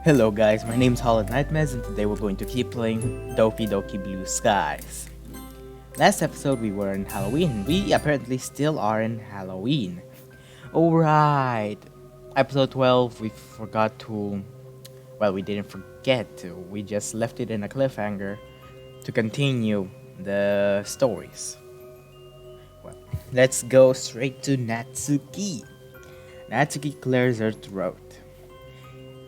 Hello guys, my name is Holland Nightmares and today we're going to keep playing Doki Doki Blue Skies. Last episode we were in Halloween. We apparently still are in Halloween. Alright. Episode 12 we forgot to... Well, we didn't forget to. We just left it in a cliffhanger to continue the stories. Well, let's go straight to Natsuki. Natsuki clears her throat.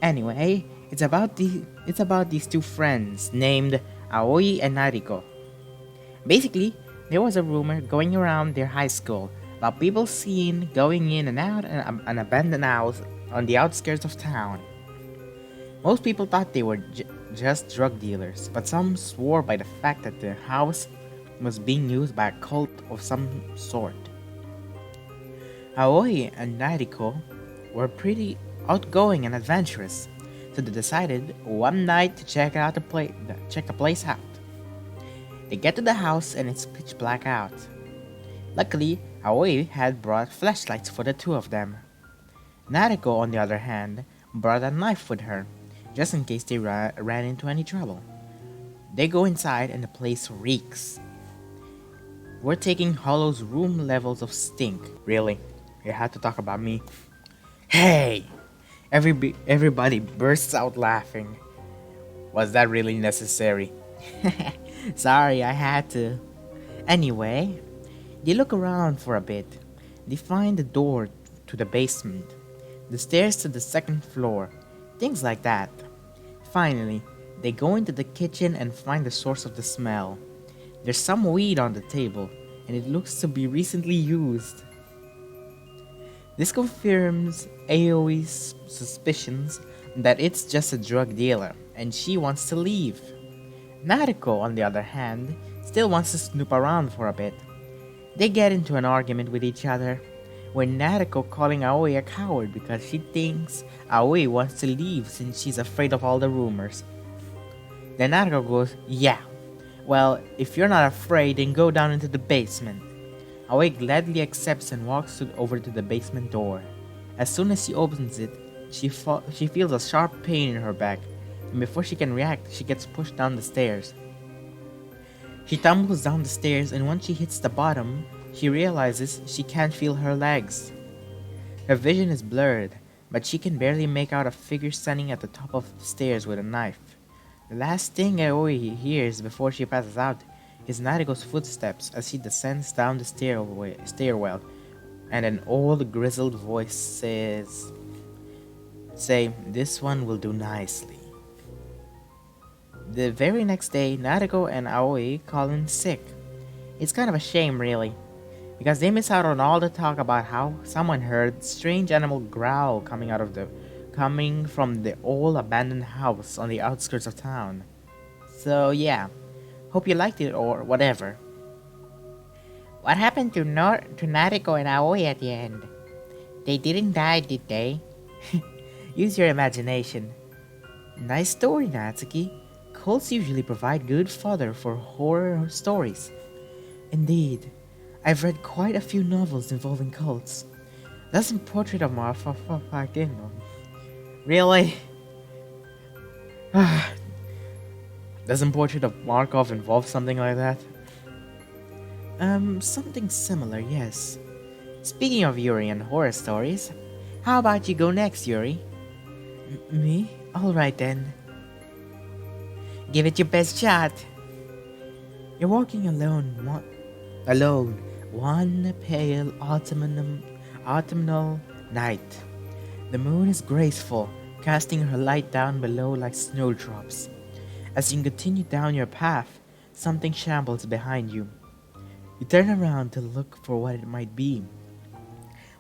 Anyway, it's about these two friends named Aoi and Nariko. Basically, there was a rumor going around their high school about people seen going in and out an abandoned house on the outskirts of town. Most people thought they were just drug dealers, but some swore by the fact that the house was being used by a cult of some sort. Aoi and Nariko were pretty outgoing and adventurous, so they decided one night to check the place out. They get to the house and it's pitch black out. Luckily, Aoi had brought flashlights for the two of them. Nariko, on the other hand, brought a knife with her, just in case they ran into any trouble. They go inside and the place reeks. We're taking Hollow's room levels of stink. Really? You had to talk about me? Hey! Everybody bursts out laughing. Was that really necessary? Sorry, I had to. Anyway, they look around for a bit. They find the door to the basement, the stairs to the second floor, things like that. Finally, they go into the kitchen and find the source of the smell. There's some weed on the table, and it looks to be recently used. This confirms Aoi's suspicions that it's just a drug dealer, and she wants to leave. Nariko, on the other hand, still wants to snoop around for a bit. They get into an argument with each other, with Nariko calling Aoi a coward because she thinks Aoi wants to leave since she's afraid of all the rumors. Then Nariko goes, "Yeah, well, if you're not afraid, then go down into the basement." Aoi gladly accepts and walks over to the basement door. As soon as she opens it, she feels a sharp pain in her back, and before she can react, she gets pushed down the stairs. She tumbles down the stairs, and once she hits the bottom, she realizes she can't feel her legs. Her vision is blurred, but she can barely make out a figure standing at the top of the stairs with a knife. The last thing Aoi hears before she passes out is Nariko's footsteps as she descends down the stairwell, and an old grizzled voice says, "This one will do nicely." The very next day, Nariko and Aoi call in sick. It's kind of a shame, really, because they miss out on all the talk about how someone heard strange animal growl coming from the old abandoned house on the outskirts of town. So yeah, hope you liked it or whatever. What happened to Nariko and Aoi at the end? They didn't die, did they? Use your imagination. Nice story, Natsuki. Cults usually provide good fodder for horror stories. Indeed, I've read quite a few novels involving cults. Doesn't Portrait of Marfa in them? Really? Doesn't Portrait of Markov involve something like that? Something similar, yes. Speaking of Yuri and horror stories, how about you go next, Yuri? Me? Alright then. Give it your best shot. You're walking alone one pale autumnal night. The moon is graceful, casting her light down below like snowdrops. As you continue down your path, something shambles behind you. You turn around to look for what it might be,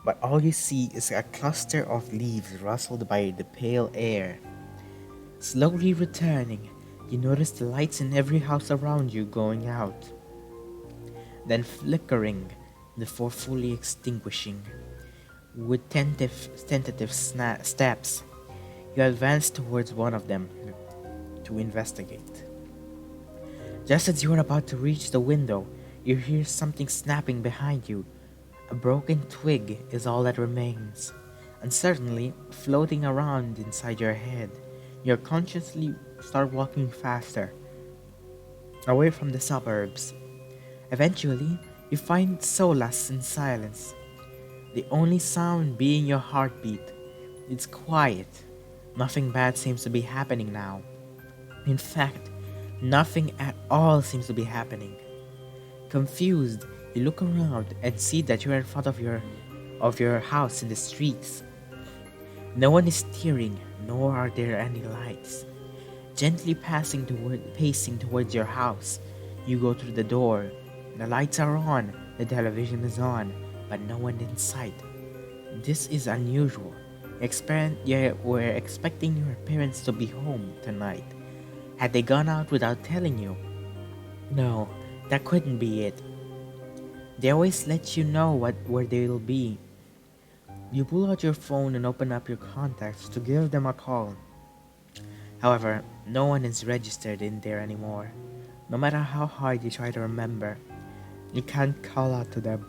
but all you see is a cluster of leaves rustled by the pale air. Slowly returning, you notice the lights in every house around you going out, then flickering before fully extinguishing. With tentative steps, you advance towards one of them to investigate. Just as you are about to reach the window, you hear something snapping behind you. A broken twig is all that remains, and certainly floating around inside your head. You consciously start walking faster, away from the suburbs. Eventually, you find solace in silence, the only sound being your heartbeat. It's quiet. Nothing bad seems to be happening now. In fact, nothing at all seems to be happening. Confused, you look around and see that you're in front of your house in the streets. No one is steering, nor are there any lights. Gently pacing towards your house, you go through the door. The lights are on, the television is on, but no one in sight. This is unusual. You were expecting your parents to be home tonight. Had they gone out without telling you? No, that couldn't be it. They always let you know where they will be. You pull out your phone and open up your contacts to give them a call. However, no one is registered in there anymore. No matter how hard you try to remember, you can't call out to them.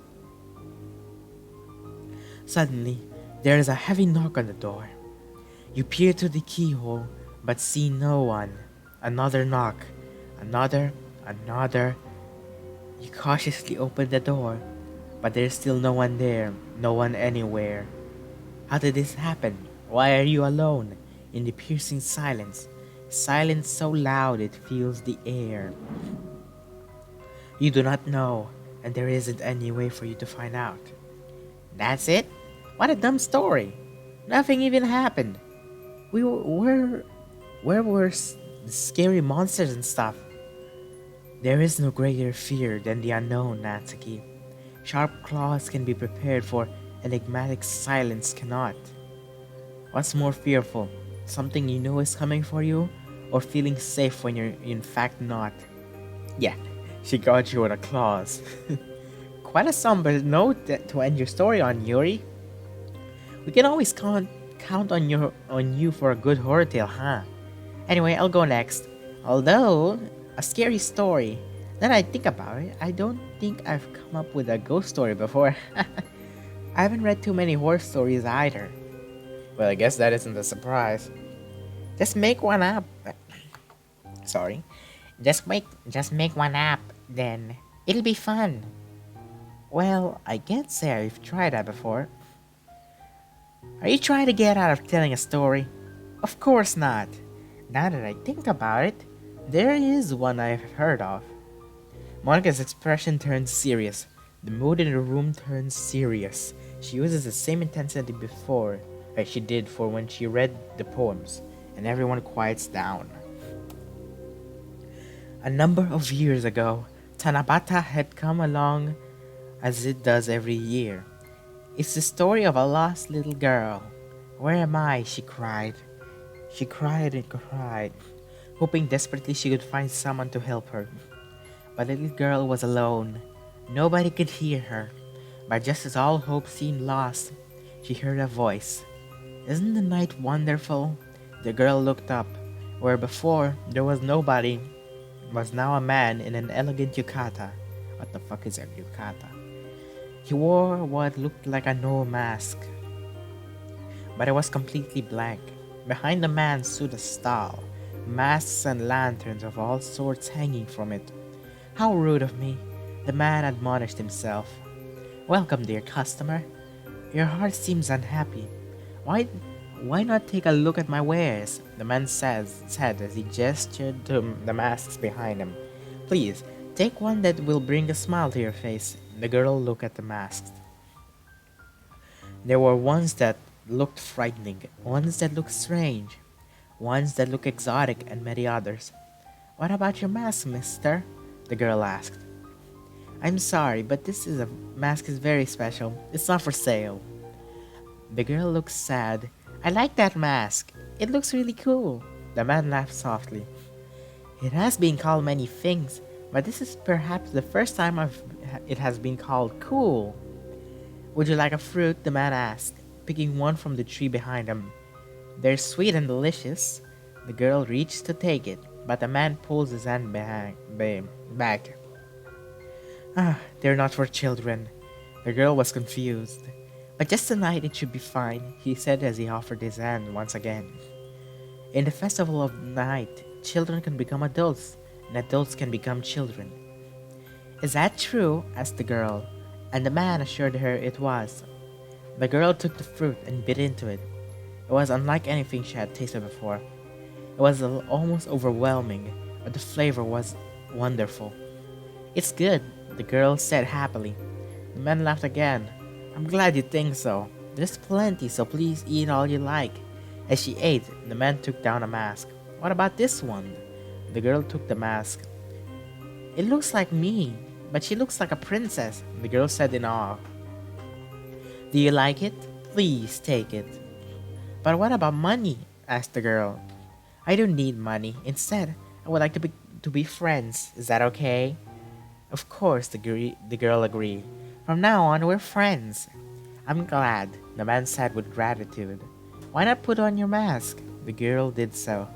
Suddenly, there is a heavy knock on the door. You peer through the keyhole, but see no one. Another knock. Another. You cautiously open the door, but there's still no one there, no one anywhere. How did this happen? Why are you alone? In the piercing silence. Silence so loud it fills the air. You do not know, and there isn't any way for you to find out. That's it? What a dumb story. Nothing even happened. Where were the scary monsters and stuff? There is no greater fear than the unknown, Natsuki. Sharp claws can be prepared for, enigmatic silence cannot. What's more fearful? Something you know is coming for you, or feeling safe when you're in fact not? Yeah, she got you on a claws. Quite a somber note to end your story on, Yuri. We can always count on you for a good horror tale, huh? Anyway, I'll go next. Although a scary story, then I think about it, I don't think I've come up with a ghost story before. I haven't read too many horror stories either. Well, I guess that isn't a surprise. Just make one up. Sorry. Just make one up, then it'll be fun. Well, I can't say I've tried that before. Are you trying to get out of telling a story? Of course not. Now that I think about it, there is one I've heard of. Monica's expression turns serious. The mood in the room turns serious. She uses the same intensity before as she did for when she read the poems, and everyone quiets down. A number of years ago, Tanabata had come along as it does every year. It's the story of a lost little girl. Where am I? She cried. She cried and cried, hoping desperately she could find someone to help her. But the little girl was alone. Nobody could hear her. But just as all hope seemed lost, she heard a voice. Isn't the night wonderful? The girl looked up. Where before there was nobody, was now a man in an elegant yukata. What the fuck is a yukata? He wore what looked like a no mask, but it was completely blank. Behind the man stood a stall, masks and lanterns of all sorts hanging from it. How rude of me, the man admonished himself. Welcome, dear customer. Your heart seems unhappy. Why not take a look at my wares? The man said as he gestured to the masks behind him. Please, take one that will bring a smile to your face. The girl looked at the masks. There were ones that looked frightening, ones that looked strange, ones that looked exotic, and many others. What about your mask, mister? The girl asked. I'm sorry, but mask is very special. It's not for sale. The girl looked sad. I like that mask. It looks really cool. The man laughed softly. It has been called many things, but this is perhaps the first time it has been called cool. Would you like a fruit? The man asked, picking one from the tree behind him. They're sweet and delicious. The girl reached to take it, but the man pulls his hand back. They're not for children. The girl was confused. But just tonight it should be fine, he said as he offered his hand once again. In the festival of night, children can become adults, and adults can become children. Is that true? Asked the girl, and the man assured her it was. The girl took the fruit and bit into it. It was unlike anything she had tasted before. It was almost overwhelming, but the flavor was wonderful. It's good, the girl said happily. The man laughed again. I'm glad you think so. There's plenty, so please eat all you like. As she ate, the man took down a mask. What about this one? The girl took the mask. It looks like me, but she looks like a princess, the girl said in awe. Do you like it? Please take it. But what about money? Asked the girl. I don't need money. Instead, I would like to be friends. Is that okay? Of course, the girl agreed. From now on, we're friends. I'm glad, the man said with gratitude. Why not put on your mask? The girl did so.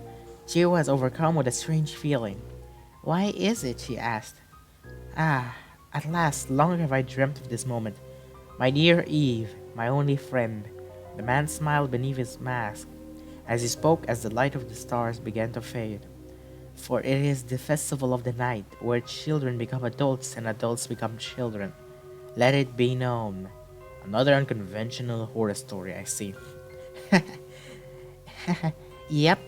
She was overcome with a strange feeling. Why is it? She asked. Ah, at last, long have I dreamt of this moment. My dear Eve, my only friend. The man smiled beneath his mask as he spoke as the light of the stars began to fade. For it is the festival of the night, where children become adults and adults become children. Let it be known. Another unconventional horror story, I see. Yep,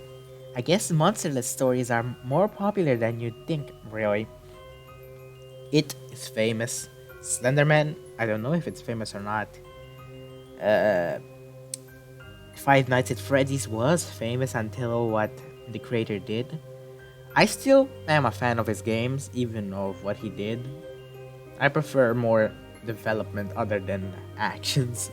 I guess monsterless stories are more popular than you'd think, really. It is famous. Slenderman, I don't know if it's famous or not. Five Nights at Freddy's was famous until what the creator did. I still am a fan of his games, even of what he did. I prefer more development other than actions.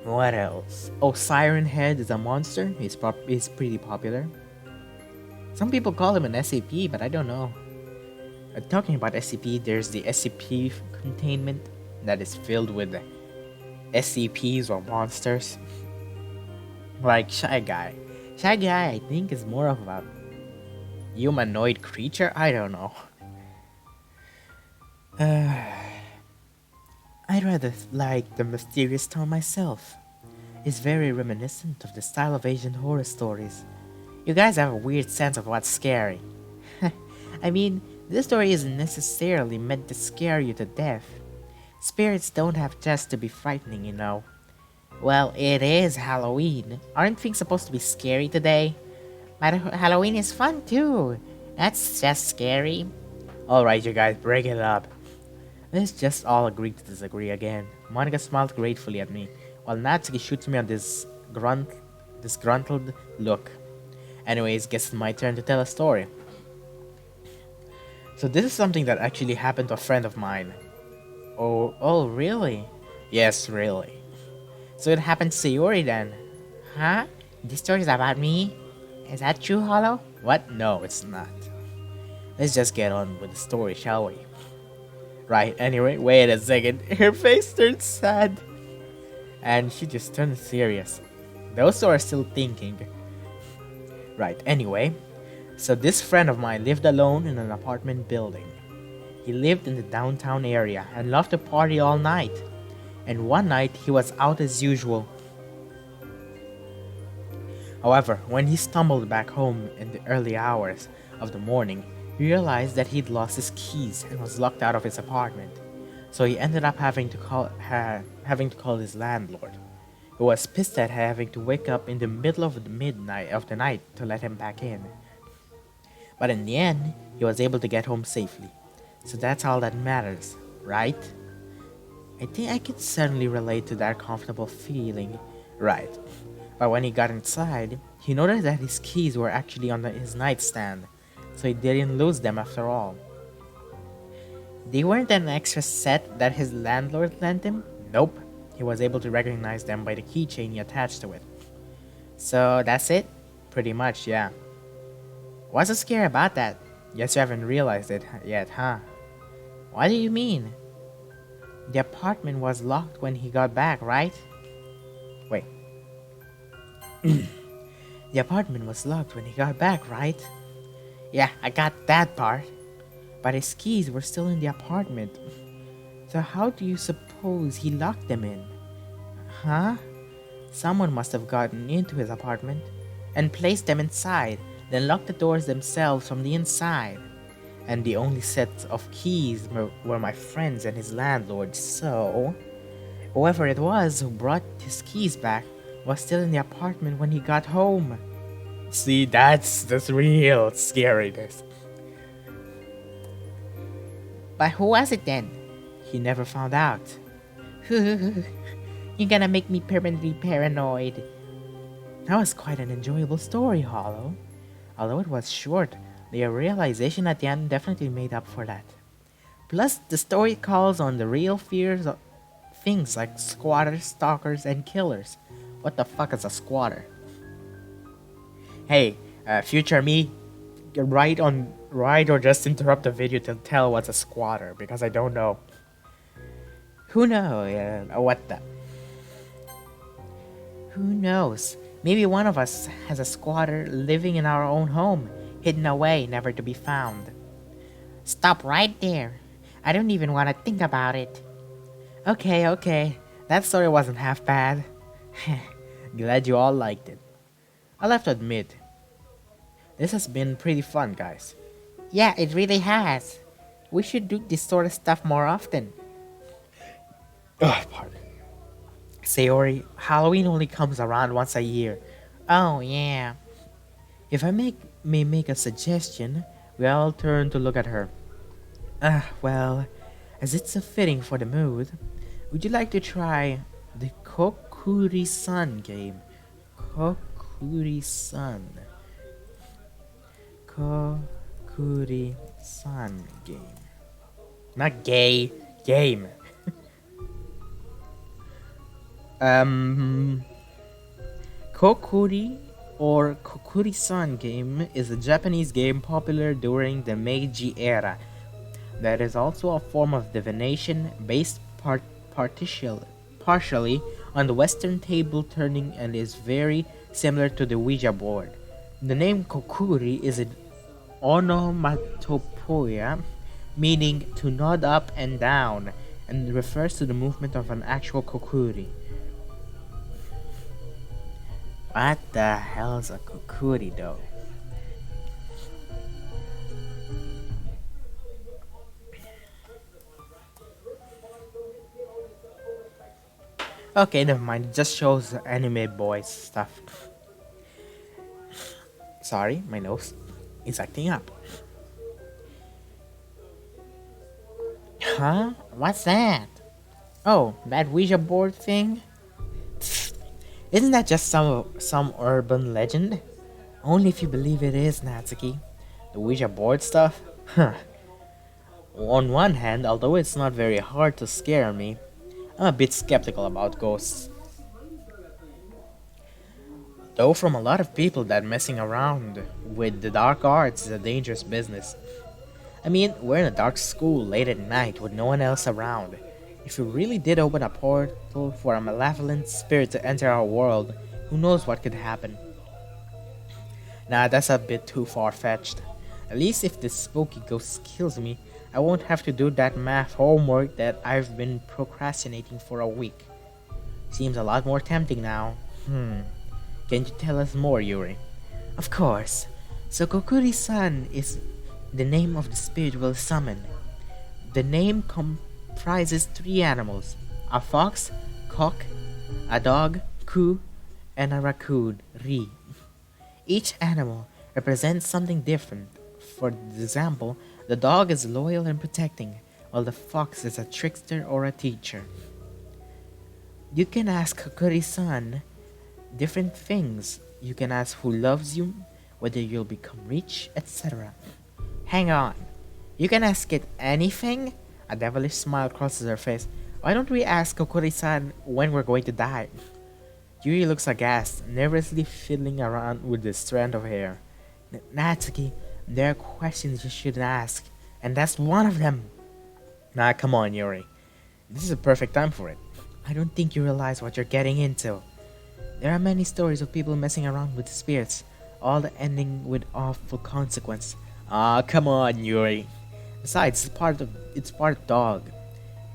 What else? Oh, Siren Head is a monster. He's pretty popular. Some people call him an SCP, but I don't know. Talking about SCP, there's the SCP containment that is filled with SCPs or monsters. Like Shy Guy. Shy Guy, I think, is more of a humanoid creature. I don't know. I'd rather like the mysterious tone myself. It's very reminiscent of the style of Asian horror stories. You guys have a weird sense of what's scary. I mean, this story isn't necessarily meant to scare you to death. Spirits don't have just to be frightening, you know. Well, it is Halloween. Aren't things supposed to be scary today? But Halloween is fun too. That's just scary. Alright, you guys, break it up. Let's just all agree to disagree again. Monica smiled gratefully at me, while Natsuki shoots me on this disgruntled look. Anyways, guess it's my turn to tell a story. So this is something that actually happened to a friend of mine. Oh, really? Yes, really. So it happened to Sayori then. Huh? This story is about me? Is that true, Hollow? What? No, it's not. Let's just get on with the story, shall we? Right, anyway, wait a second. Her face turned sad. And she just turned serious. Those two are still thinking. Right, anyway. So this friend of mine lived alone in an apartment building. He lived in the downtown area and loved to party all night. And one night he was out as usual. However, when he stumbled back home in the early hours of the morning, he realized that he'd lost his keys and was locked out of his apartment. So he ended up having to call his landlord, who was pissed at having to wake up in the middle of the night to let him back in. But in the end, he was able to get home safely. So that's all that matters, right? I think I can certainly relate to that comfortable feeling, right? But when he got inside, he noticed that his keys were actually on his nightstand, so he didn't lose them after all. They weren't an extra set that his landlord lent him. Nope, he was able to recognize them by the keychain he attached to it. So that's it? Pretty much, yeah. What's so scary about that? Guess you haven't realized it yet, huh? What do you mean? The apartment was locked when he got back, right? Wait. The apartment was locked when he got back, right? Yeah, I got that part. But his keys were still in the apartment. So how do you suppose he locked them in? Huh? Someone must have gotten into his apartment and placed them inside, then locked the doors themselves from the inside. And the only set of keys were my friend's and his landlord's, so whoever it was who brought his keys back was still in the apartment when he got home. See, that's real scariness. But who was it then? He never found out. You're gonna make me permanently paranoid. That was quite an enjoyable story, Hollow. Although it was short, the realization at the end definitely made up for that. Plus, the story calls on the real fears of things like squatters, stalkers, and killers. What the fuck is a squatter? Hey, future me, write or just interrupt the video to tell what's a squatter, because I don't know. Who knows? What the? Who knows? Maybe one of us has a squatter living in our own home, hidden away, never to be found. Stop right there. I don't even want to think about it. Okay. That story wasn't half bad. Glad you all liked it. I'll have to admit, this has been pretty fun, guys. Yeah, it really has. We should do this sort of stuff more often. Pardon. Sayori, Halloween only comes around once a year. Oh, yeah. If I may make a suggestion, we all turn to look at her. Well, as it's so fitting for the mood, would you like to try the Kokuri-san game? Kokuri-san game. Not gay, game. Kokuri or Kokuri-san game is a Japanese game popular during the Meiji era that is also a form of divination based partially on the Western table turning and is very similar to the Ouija board. The name Kokuri is an onomatopoeia meaning to nod up and down and refers to the movement of an actual kokuri. What the hell is a kokuri though? Okay, never mind. It just shows anime boys stuff. Sorry, my nose is acting up. Huh? What's that? Oh, that Ouija board thing? Isn't that just some urban legend? Only if you believe it is, Natsuki. The Ouija board stuff? Huh. On one hand, although it's not very hard to scare me, I'm a bit skeptical about ghosts. Though from a lot of people that messing around with the dark arts is a dangerous business. I mean, we're in a dark school late at night with no one else around. If we really did open a portal for a malevolent spirit to enter our world, who knows what could happen. Nah, that's a bit too far-fetched. At least if this spooky ghost kills me, I won't have to do that math homework that I've been procrastinating for a week. Seems a lot more tempting now. Can you tell us more, Yuri? Of course. So Kokuri-san is the name of the spirit we'll summon. The name comprises 3 animals: a fox, cock, a dog, ku, and a raccoon, ri. Each animal represents something different. For example, the dog is loyal and protecting, while the fox is a trickster or a teacher. You can ask Kokuri-san different things. You can ask who loves you, whether you'll become rich, etc. Hang on. You can ask it anything? A devilish smile crosses her face. Why don't we ask Kokuri-san when we're going to die? Yuri looks aghast, nervously fiddling around with the strand of hair. Natsuki, there are questions you shouldn't ask, and that's one of them. Nah, come on, Yuri. This is a perfect time for it. I don't think you realize what you're getting into. There are many stories of people messing around with spirits, all ending with awful consequence. Ah, come on, Yuri. Besides, it's part of dog.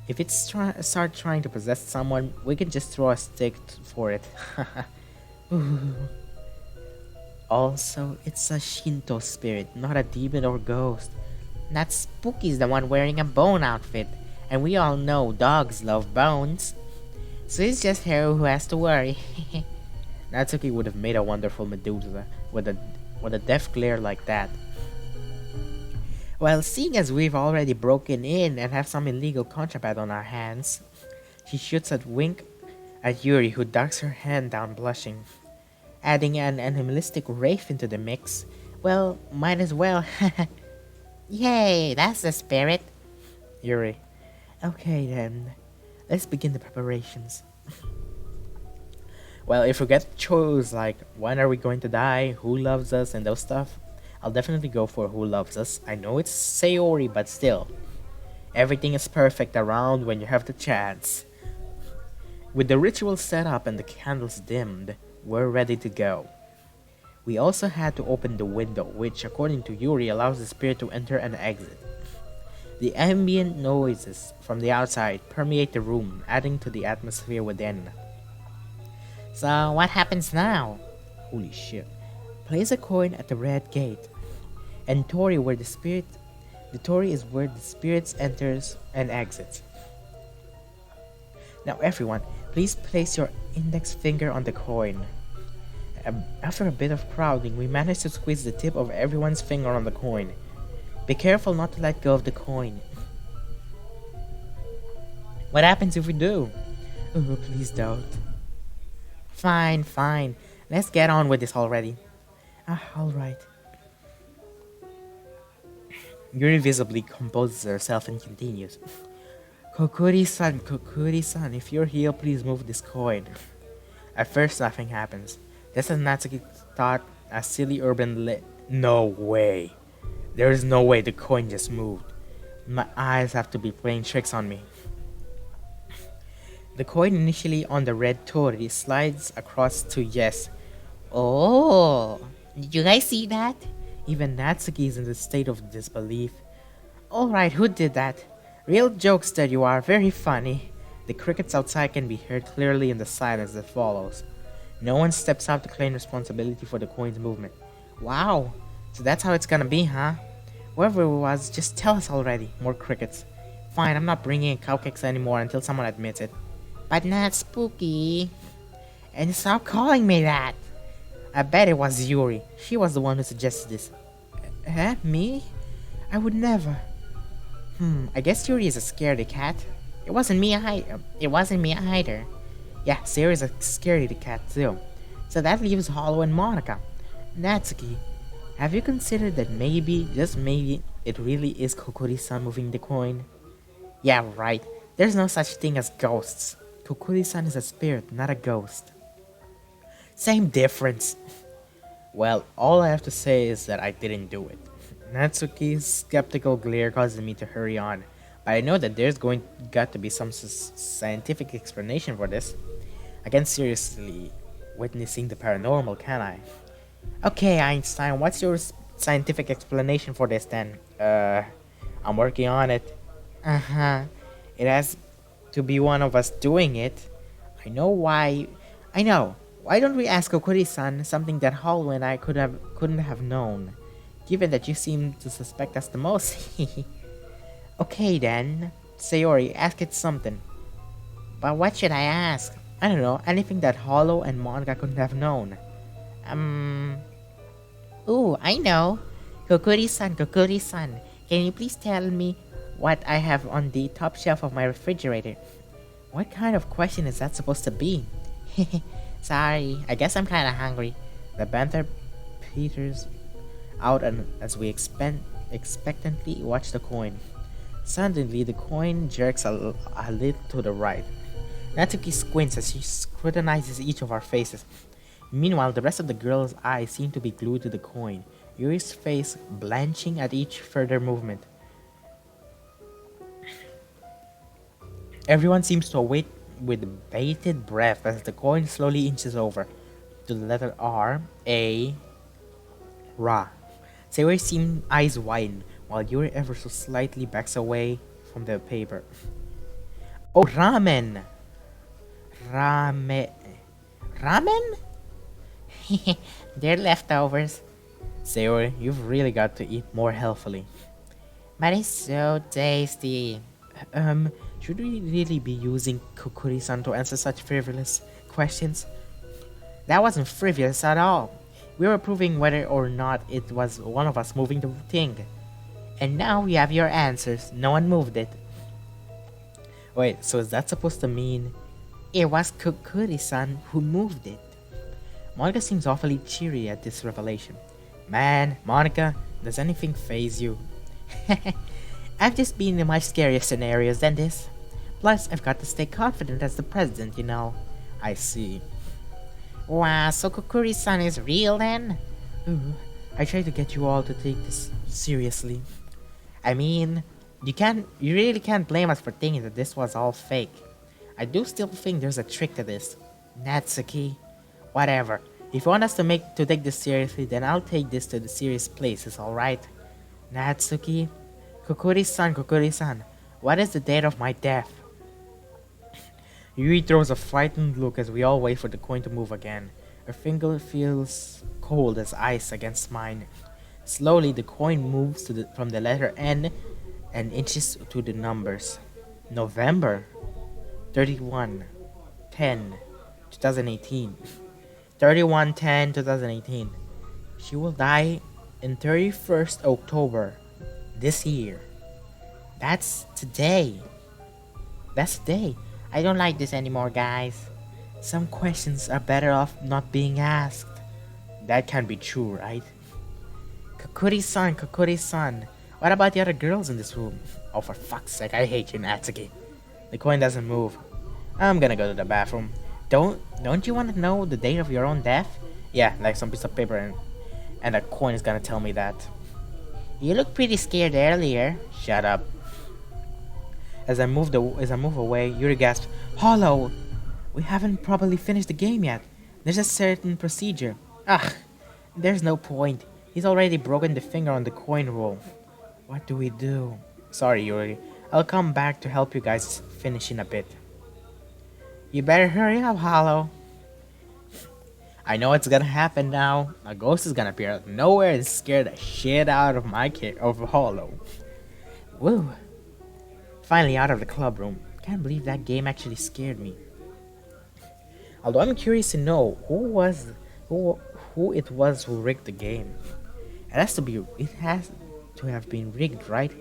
If it's start trying to possess someone, we can just throw a stick for it. Ooh. Also, it's a Shinto spirit, not a demon or ghost. That Spooky's the one wearing a bone outfit, and we all know dogs love bones. So it's just her who has to worry. Natsuki would have made a wonderful Medusa with a death glare like that. Well, seeing as we've already broken in and have some illegal contraband on our hands, she shoots a wink at Yuri, who ducks her hand down blushing. Adding an animalistic wraith into the mix, well, might as well. Yay, that's the spirit. Yuri. Okay then, let's begin the preparations. Well, if we get chose like when are we going to die, who loves us, and those stuff, I'll definitely go for who loves us. I know it's Sayori, but still. Everything is perfect around when you have the chance. With the ritual set up and the candles dimmed, we're ready to go. We also had to open the window, which according to Yuri allows the spirit to enter and exit. The ambient noises from the outside permeate the room, adding to the atmosphere within. So what happens now? Holy shit. Place a coin at the red gate. And Tori where the Tori is where the spirits enters and exits. Now everyone, please place your index finger on the coin. After a bit of crowding, we managed to squeeze the tip of everyone's finger on the coin. Be careful not to let go of the coin. What happens if we do? Oh, please don't. Fine, fine. Let's get on with this already. Alright. Yuri visibly composes herself and continues. Kokuri-san, if you're here, please move this coin. At first, nothing happens. Just as Natsuki thought, a silly urban No way. There is no way the coin just moved. My eyes have to be playing tricks on me. The coin initially on the red Tori slides across to yes. Oh, did you guys see that? Even Natsuki is in a state of disbelief. Alright, who did that? Real jokester you are, very funny. The crickets outside can be heard clearly in the silence that follows. No one steps up to claim responsibility for the coin's movement. Wow, so that's how it's gonna be, huh? Whoever it was, just tell us already. More crickets. Fine, I'm not bringing in cupcakes anymore until someone admits it. But not spooky. And stop calling me that. I bet it was Yuri. She was the one who suggested this. Me? I would never. I guess Yuri is a scaredy cat. It wasn't me either. Yeah, Sayori's a scaredy cat too. So that leaves Hollow and Monica. Natsuki, have you considered that maybe, just maybe, it really is Kokuri-san moving the coin? Yeah, right. There's no such thing as ghosts. Kokuri-san is a spirit, not a ghost. Same difference. Well, all I have to say is that I didn't do it. Natsuki's skeptical glare causes me to hurry on, but I know that there's got to be some scientific explanation for this. I can't seriously witnessing the paranormal, can I? Okay, Einstein, what's your scientific explanation for this then? I'm working on it. Uh-huh. It has to be one of us doing it. I know why. I know. Why don't we ask Kokuri-san something that Hollow and I couldn't have known? Given that you seem to suspect us the most. Okay then. Sayori, ask it something. But what should I ask? I don't know, anything that Hollow and Monica couldn't have known. Ooh, I know. Kokuri-san, can you please tell me what I have on the top shelf of my refrigerator? What kind of question is that supposed to be? Sorry, I guess I'm kinda hungry. The banter peters out and as we expectantly watch the coin. Suddenly, the coin jerks a little to the right. Natsuki squints as she scrutinizes each of our faces. Meanwhile, the rest of the girl's eyes seem to be glued to the coin, Yuri's face blanching at each further movement. Everyone seems to await with bated breath as the coin slowly inches over to the letter R, A, Ra. Sayori seems eyes widen, while Yuri ever so slightly backs away from the paper. Oh, ramen. Ramen. Ramen? They're leftovers. Sayori, you've really got to eat more healthily. But it's so tasty. Um, should we really be using Kokuri-san to answer such frivolous questions? That wasn't frivolous at all. We were proving whether or not it was one of us moving the thing. And now we have your answers. No one moved it. Wait, so is that supposed to mean it was Kokuri-san who moved it? Monica seems awfully cheery at this revelation. Man, Monica, does anything faze you? I've just been in much scarier scenarios than this. Plus, I've got to stay confident as the president, you know. I see. Wow, so Kokuri-san is real then? Ooh, I try to get you all to take this seriously. I mean, you really can't blame us for thinking that this was all fake. I do still think there's a trick to this. Natsuki. Whatever. If you want us to take this seriously, then I'll take this to the serious places, alright? Natsuki? Kokuri-san, what is the date of my death? Yui throws a frightened look as we all wait for the coin to move again. Her finger feels cold as ice against mine. Slowly, the coin moves from the letter N and inches to the numbers. November 31 10 2018. 31 10 2018. She will die in 31st October this year. That's today. That's today. I don't like this anymore, guys. Some questions are better off not being asked. That can be true, right? Kokuri-san. What about the other girls in this room? Oh, for fuck's sake, I hate you, Natsuki. The coin doesn't move. I'm gonna go to the bathroom. Don't you want to know the date of your own death? Yeah, like some piece of paper and a coin is gonna tell me that. You looked pretty scared earlier. Shut up. As I move away, Yuri gasps, "Hollow! We haven't properly finished the game yet. There's a certain procedure." Ah, there's no point. He's already broken the finger on the coin roll. What do we do? Sorry, Yuri. I'll come back to help you guys finish in a bit. You better hurry up, Hollow. I know what's gonna happen now. A ghost is gonna appear out of nowhere and scare the shit out of my kid of Hollow. Woo! Finally out of the club room. Can't believe that game actually scared me. Although I'm curious to know who it was who rigged the game. It has to have been rigged, right?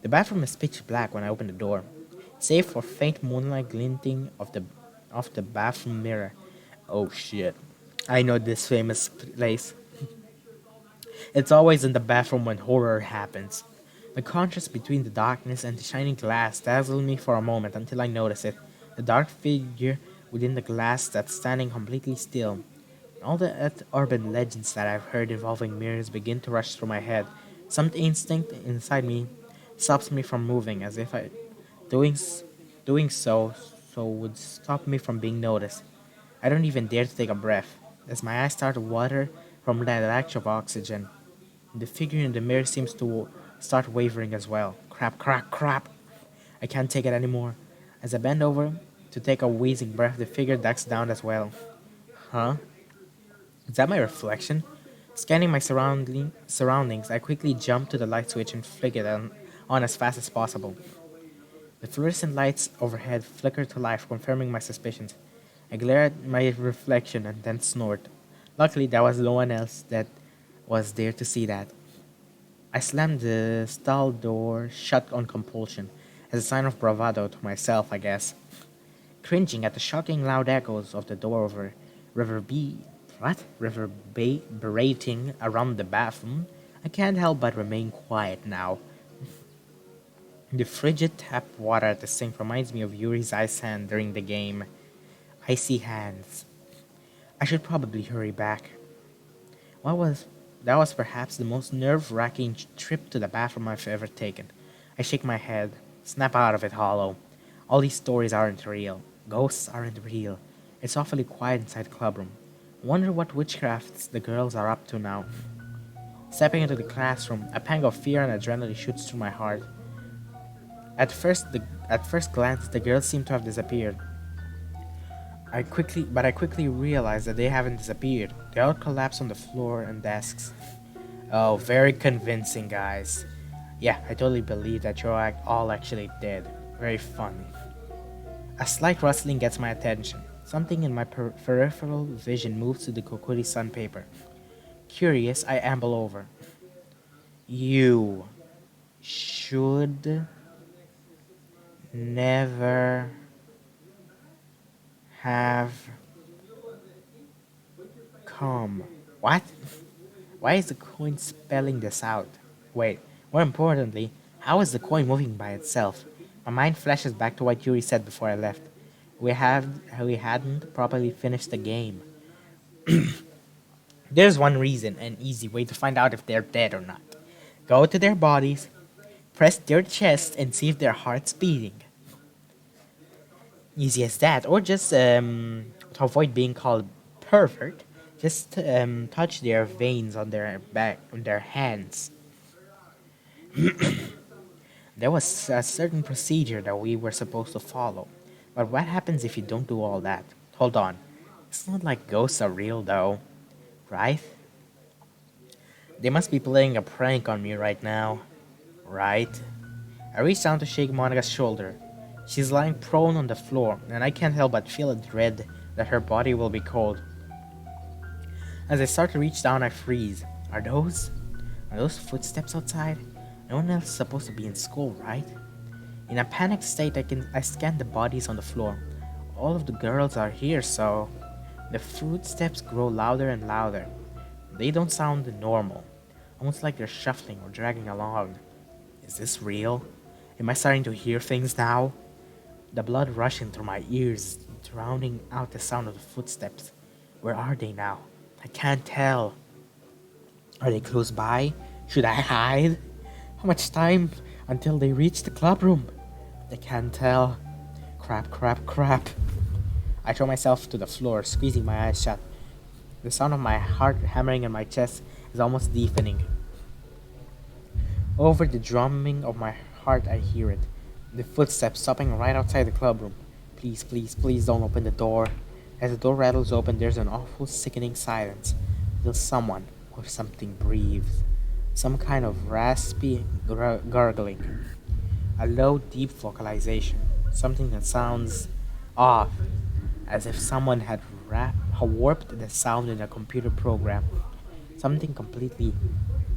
The bathroom is pitch black when I open the door, save for faint moonlight glinting off the bathroom mirror. Oh shit. I know this famous place. It's always in the bathroom when horror happens. The contrast between the darkness and the shining glass dazzled me for a moment until I noticed it. The dark figure within the glass that's standing completely still. All the urban legends that I've heard involving mirrors begin to rush through my head. Some instinct inside me stops me from moving, as if doing so would stop me from being noticed. I don't even dare to take a breath, as my eyes start to water from the lack of oxygen. The figure in the mirror seems to start wavering as well. Crap. I can't take it anymore. As I bend over to take a wheezing breath, the figure ducks down as well. Huh? Is that my reflection? Scanning my surroundings, I quickly jump to the light switch and flick it on as fast as possible. The fluorescent lights overhead flicker to life, confirming my suspicions. I glare at my reflection and then snort. Luckily, there was no one else that was there to see that. I slammed the stall door shut on compulsion, as a sign of bravado to myself, I guess. Cringing at the shocking loud echoes of the door reverberating around the bathroom, I can't help but remain quiet now. The frigid tap water at the sink reminds me of Yuri's ice hand during the game. Icy hands. I should probably hurry back. That was perhaps the most nerve-wracking trip to the bathroom I've ever taken. I shake my head. Snap out of it, Hollow. All these stories aren't real. Ghosts aren't real. It's awfully quiet inside the clubroom. Wonder what witchcrafts the girls are up to now. Stepping into the classroom, a pang of fear and adrenaline shoots through my heart. At first glance, the girls seem to have disappeared. I quickly realize that they haven't disappeared. They all collapse on the floor and desks. Oh, very convincing, guys. Yeah, I totally believe that you're all actually dead. Very funny. A slight rustling gets my attention. Something in my peripheral vision moves to the Kokuri Sun paper. Curious, I amble over. You should never have come. What? Why is the coin spelling this out? Wait, more importantly, how is the coin moving by itself? My mind flashes back to what Yuri said before I left. We hadn't properly finished the game. There's one reason, an easy way to find out if they're dead or not. Go to their bodies, press their chest, and see if their heart's beating. Easy as that. Or just to avoid being called pervert, just touch their veins on their back, on their hands. There was a certain procedure that we were supposed to follow. But what happens if you don't do all that? Hold on. It's not like ghosts are real though, right? They must be playing a prank on me right now, right? I reach down to shake Monica's shoulder. She's lying prone on the floor, and I can't help but feel a dread that her body will be cold. As I start to reach down, I freeze. Are those footsteps outside? No one else is supposed to be in school, right? In a panicked state, I scan the bodies on the floor. All of the girls are here, so the footsteps grow louder and louder. They don't sound normal, almost like they're shuffling or dragging along. Is this real? Am I starting to hear things now? The blood rushing through my ears, drowning out the sound of the footsteps. Where are they now? I can't tell. Are they close by? Should I hide? How much time until they reach the club room? I can't tell. Crap, crap, crap. I throw myself to the floor, squeezing my eyes shut. The sound of my heart hammering in my chest is almost deafening. Over the drumming of my heart, I hear it. The footsteps stopping right outside the club room. Please, please, please don't open the door. As the door rattles open, there's an awful, sickening silence until someone or something breathes. Some kind of raspy gurgling. A low, deep vocalization. Something that sounds off, as if someone had warped the sound in a computer program. Something completely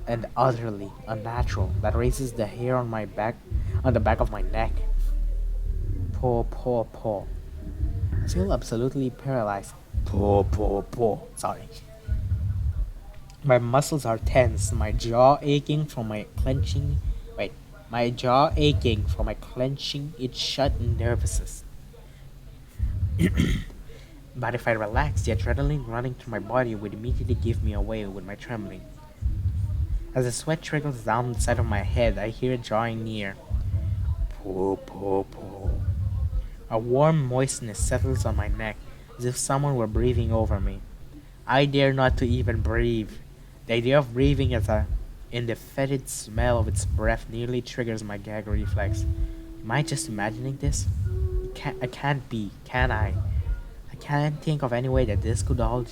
and utterly unnatural that raises the hair on the back of my neck. Paw, paw, paw. I feel absolutely paralyzed. Paw, paw, paw. Sorry. My muscles are tense, my jaw aching from my clenching. Wait, my jaw aching from my clenching it shut in nervousness. But if I relax, the adrenaline running through my body would immediately give me away with my trembling. As the sweat trickles down the side of my head, I hear it drawing near. Poo, poo, poo. A warm moistness settles on my neck, as if someone were breathing over me. I dare not to even breathe. The idea of breathing in the fetid smell of its breath nearly triggers my gag reflex. Am I just imagining this? I can't be, can I? I can't think of any way that this could all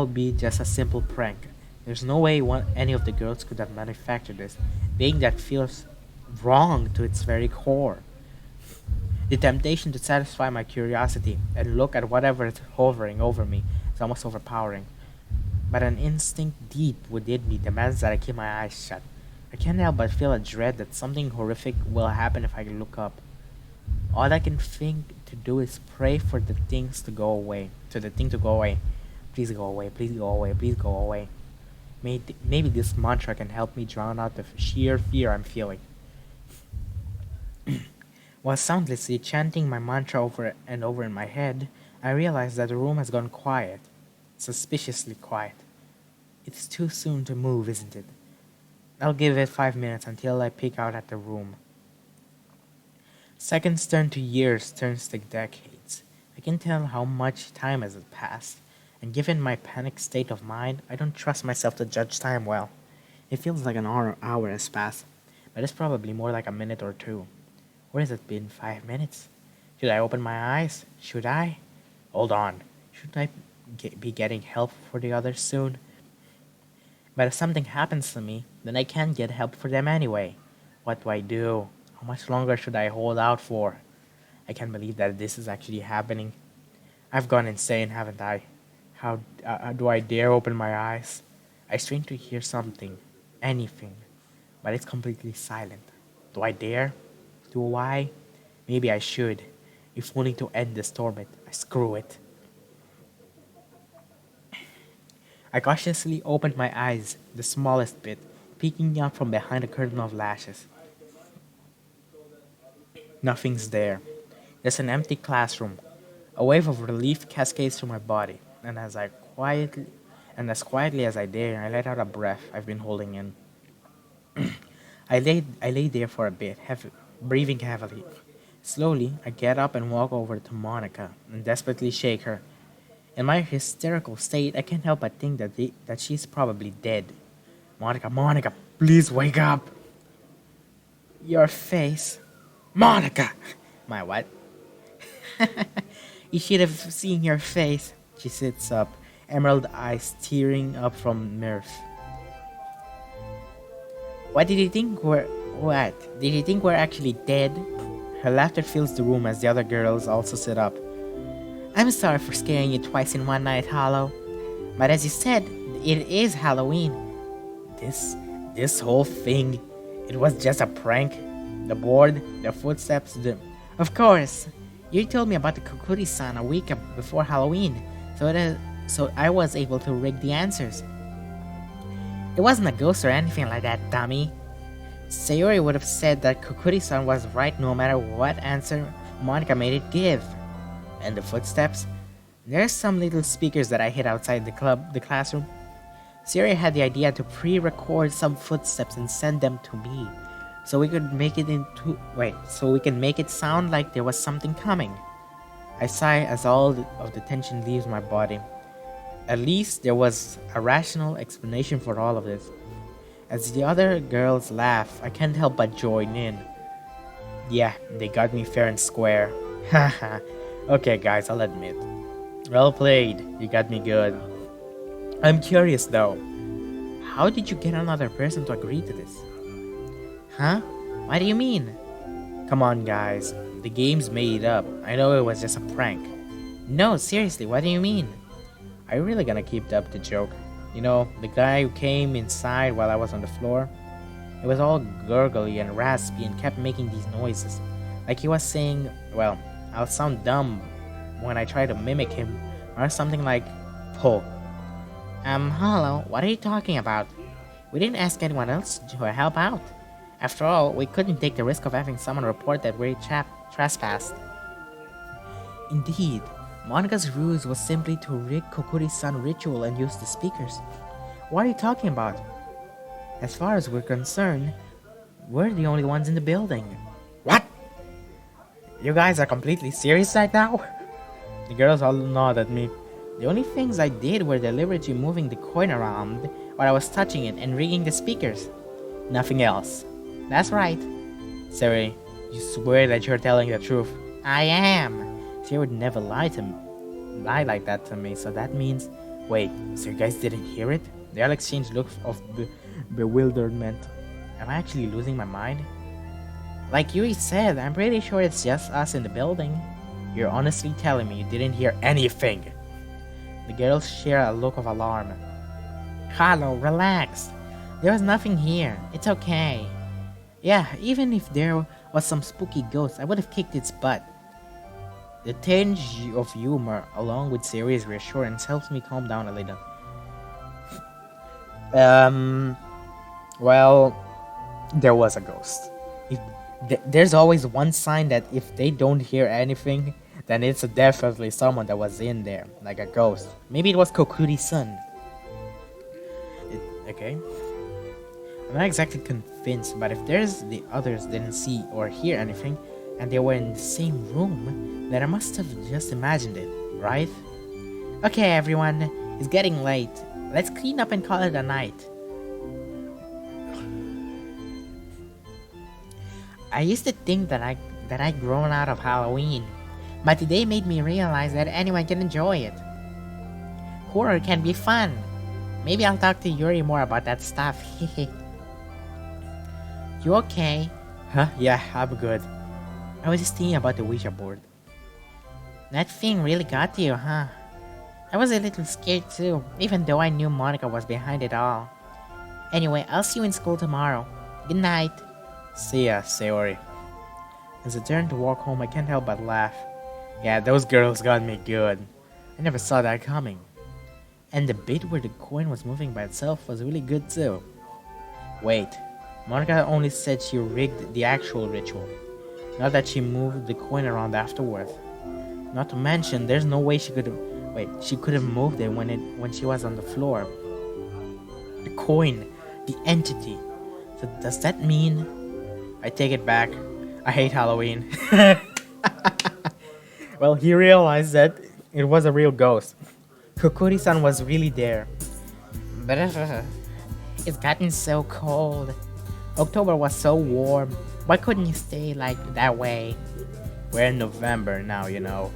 be just a simple prank. There's no way any of the girls could have manufactured this, being that feels wrong to its very core. The temptation to satisfy my curiosity and look at whatever is hovering over me is almost overpowering. But an instinct deep within me demands that I keep my eyes shut. I can't help but feel a dread that something horrific will happen if I look up. All I can think to do is pray for the things to go away. To the thing to go away. Please go away, please go away, please go away. Maybe this mantra can help me drown out the sheer fear I'm feeling. While soundlessly chanting my mantra over and over in my head, I realize that the room has gone quiet. Suspiciously quiet. It's too soon to move, isn't it? I'll give it 5 minutes until I peek out at the room. Seconds turn to years, turns to decades. I can tell how much time has passed, and given my panicked state of mind, I don't trust myself to judge time well. It feels like an hour has passed, but it's probably more like a minute or two. Or has it been 5 minutes? Should I open my eyes? Should I? Hold on. Should I be getting help for the others soon? But if something happens to me, then I can't get help for them anyway. What do I do? How much longer should I hold out for? I can't believe that this is actually happening. I've gone insane, haven't I? How do I dare open my eyes? I strain to hear something, anything, but it's completely silent. Do I dare? Do I? Maybe I should, if only to end this torment. Screw it. I cautiously opened my eyes, the smallest bit, peeking out from behind a curtain of lashes. Nothing's there. There's an empty classroom. A wave of relief cascades through my body, and as quietly as I dare, I let out a breath I've been holding in. I lay there for a bit, breathing heavily. Slowly, I get up and walk over to Monica and desperately shake her. In my hysterical state, I can't help but think that she's probably dead. Monica, Monica, please wake up! Your face. Monica! My what? You should have seen your face. She sits up, emerald eyes tearing up from mirth. What did you think we're... What? Did you think we're actually dead? Her laughter fills the room as the other girls also sit up. I'm sorry for scaring you twice in one night, Hollow. But as you said, it is Halloween. This whole thing, it was just a prank. The board, the footsteps, Of course! You told me about the Kukuri-san a week before Halloween, so I was able to rig the answers. It wasn't a ghost or anything like that, dummy. Sayori would have said that Kukuri-san was right no matter what answer Monica made it give. And the footsteps? There's some little speakers that I hid outside the classroom. Sayori had the idea to pre-record some footsteps and send them to me, so we can make it sound like there was something coming. I sigh as all of the tension leaves my body. At least there was a rational explanation for all of this. As the other girls laugh, I can't help but join in. Yeah, they got me fair and square. Haha. Okay guys, I'll admit. Well played, you got me good. I'm curious though. How did you get another person to agree to this? Huh? What do you mean? Come on guys, the game's made up. I know it was just a prank. No, seriously, what do you mean? Are you really gonna keep up the joke? You know, the guy who came inside while I was on the floor? It was all gurgly and raspy and kept making these noises. Like he was saying, well, I'll sound dumb when I try to mimic him, or something like, "Po." Hollow, what are you talking about? We didn't ask anyone else to help out. After all, we couldn't take the risk of having someone report that we trespassed. Indeed, Monica's ruse was simply to rig Kokuri's-san ritual and use the speakers. What are you talking about? As far as we're concerned, we're the only ones in the building. What? You guys are completely serious right now? The girls all nod at me. The only things I did were deliberately moving the coin around while I was touching it and rigging the speakers. Nothing else. That's right. Sari, you swear that you're telling the truth? I am. She would never lie like that to me, so that means... Wait, so you guys didn't hear it? They all exchanged looks of bewilderment. Am I actually losing my mind? Like Yui said, I'm pretty sure it's just us in the building. You're honestly telling me you didn't hear anything? The girls share a look of alarm. Hollow, relax. There was nothing here. It's okay. Yeah, even if there was some spooky ghost, I would have kicked its butt. The tinge of humor, along with serious reassurance, helps me calm down a little. Well, there was a ghost. There's always one sign that if they don't hear anything, then it's definitely someone that was in there, like a ghost. Maybe it was Kokuri's-san. Okay. I'm not exactly convinced, but if the others didn't see or hear anything, and they were in the same room, then I must have just imagined it, right? Okay everyone, it's getting late. Let's clean up and call it a night. I used to think that I'd grown out of Halloween, but today made me realize that anyone can enjoy it. Horror can be fun. Maybe I'll talk to Yuri more about that stuff. You okay? Huh? Yeah, I'm good. I was just thinking about the Ouija board. That thing really got to you, huh? I was a little scared too, even though I knew Monica was behind it all. Anyway, I'll see you in school tomorrow. Good night. See ya, Sayori. As I turn to walk home, I can't help but laugh. Yeah, those girls got me good. I never saw that coming. And the bit where the coin was moving by itself was really good too. Wait, Monica only said she rigged the actual ritual, not that she moved the coin around afterward. Not to mention, there's no way she could have moved it when she was on the floor. The coin, the entity. So does that mean? I take it back. I hate Halloween. Well, he realized that it was a real ghost. Kokori-san was really there. But it's gotten so cold. October was so warm. Why couldn't you stay like that way? We're in November now, you know.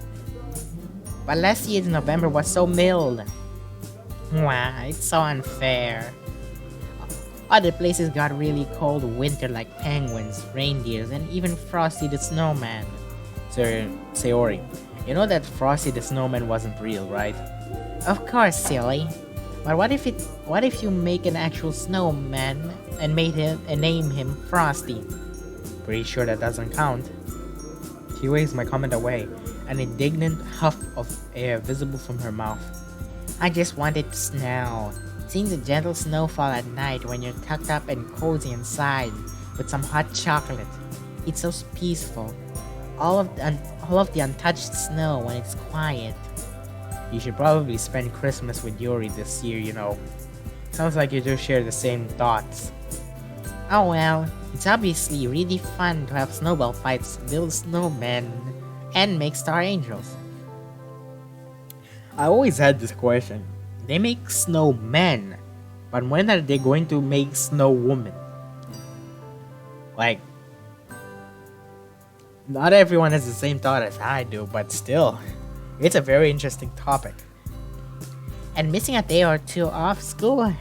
But last year's November was so mild. Wow, it's so unfair. Other places got really cold winter like penguins, reindeers, and even Frosty the Snowman. Sir Sayori, you know that Frosty the Snowman wasn't real, right? Of course, silly. But what if you make an actual snowman and name him Frosty? Pretty sure that doesn't count. She waves my comment away, an indignant huff of air visible from her mouth. I just want it to snow. Seeing the gentle snowfall at night when you're tucked up and cozy inside with some hot chocolate. It's so peaceful. All of the untouched snow when it's quiet. You should probably spend Christmas with Yuri this year, you know. Sounds like you do share the same thoughts. Oh well, it's obviously really fun to have snowball fights, build snowmen, and make star angels. I always had this question. They make snowmen, but when are they going to make snow women? Like, not everyone has the same thought as I do, but still, it's a very interesting topic. And missing a day or two off school?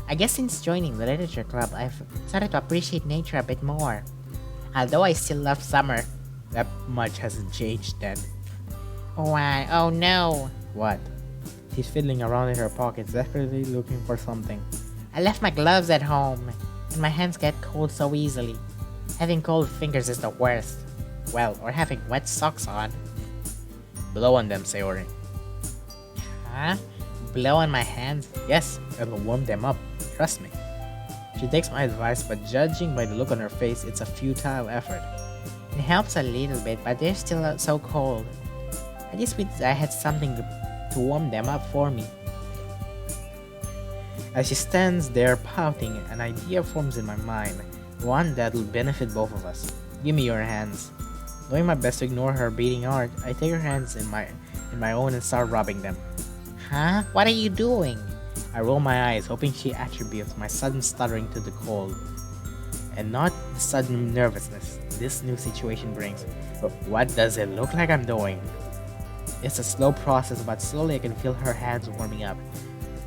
I guess since joining the literature club, I've started to appreciate nature a bit more. Although I still love summer. That much hasn't changed then. Why? Oh no! What? She's fiddling around in her pockets, desperately looking for something. I left my gloves at home, and my hands get cold so easily. Having cold fingers is the worst. Well, or having wet socks on. Blow on them, Sayori. Huh? Blow on my hands? Yes, it'll warm them up. Trust me. She takes my advice, but judging by the look on her face, it's a futile effort. It helps a little bit, but they're still so cold. I just wish I had something to warm them up for me. As she stands there pouting, an idea forms in my mind. One that'll benefit both of us. Give me your hands. Doing my best to ignore her beating heart, I take her hands in my own and start rubbing them. Huh? What are you doing? I roll my eyes, hoping she attributes my sudden stuttering to the cold, and not the sudden nervousness this new situation brings. But what does it look like I'm doing? It's a slow process, but slowly I can feel her hands warming up.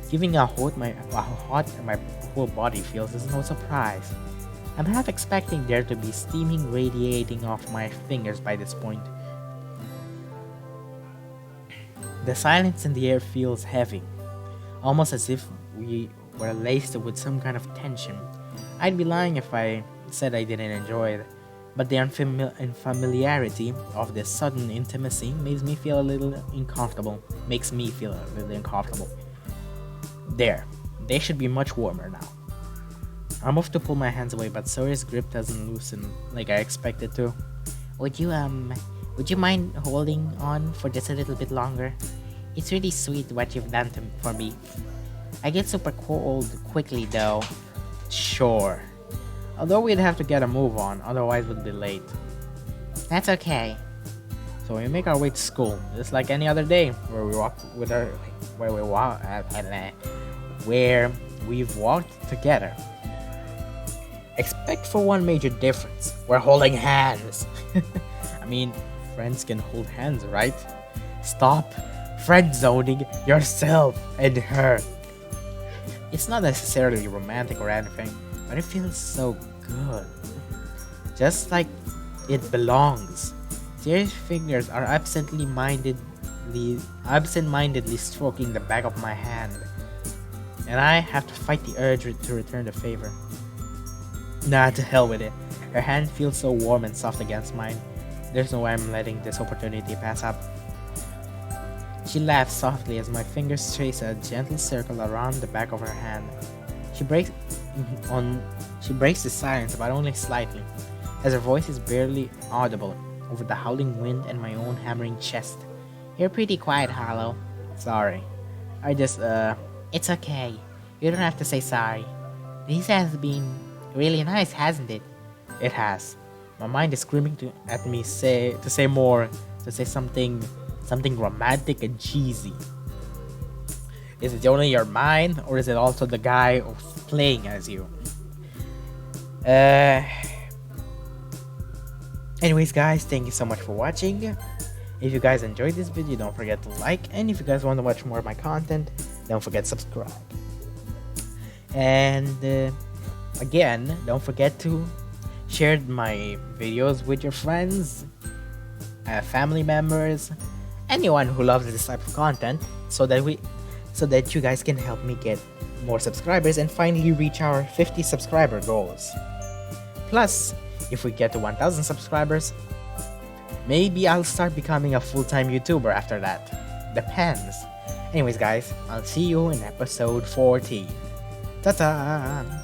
Giving how hot my whole body feels is no surprise. I'm half expecting there to be steaming radiating off my fingers by this point. The silence in the air feels heavy, almost as if we were laced with some kind of tension. I'd be lying if I said I didn't enjoy it, but the unfamiliarity of this sudden intimacy makes me feel a little uncomfortable. There, they should be much warmer now. I move to pull my hands away, but Sori's grip doesn't loosen like I expected to. Would you mind holding on for just a little bit longer? It's really sweet what you've done for me. I get super cold quickly though. Sure. Although we'd have to get a move on, otherwise we'd be late. That's okay. So we make our way to school, just like any other day, where we've walked together. Expect for one major difference. We're holding hands. I mean, friends can hold hands, right? Stop friend zoning yourself and her. It's not necessarily romantic or anything, but it feels so good. Just like it belongs. Jerry's fingers are absent-mindedly stroking the back of my hand, and I have to fight the urge to return the favor. Nah, to hell with it. Her hand feels so warm and soft against mine. There's no way I'm letting this opportunity pass up. She laughs softly as my fingers trace a gentle circle around the back of her hand. She breaks the silence, but only slightly, as her voice is barely audible over the howling wind and my own hammering chest. You're pretty quiet, Hollow. Sorry. It's okay. You don't have to say sorry. This has been really nice, hasn't it? It has. My mind is screaming at me to say more, to say something romantic and cheesy. Is it only your mind, or is it also the guy who's playing as you? Anyways, guys, thank you so much for watching. If you guys enjoyed this video, don't forget to like, and if you guys want to watch more of my content, don't forget to subscribe. And again, don't forget to share my videos with your friends, family members, anyone who loves this type of content, so that you guys can help me get more subscribers and finally reach our 50 subscriber goals. Plus, if we get to 1,000 subscribers, maybe I'll start becoming a full-time YouTuber after that. Depends. Anyways, guys, I'll see you in episode 40. Ta-ta!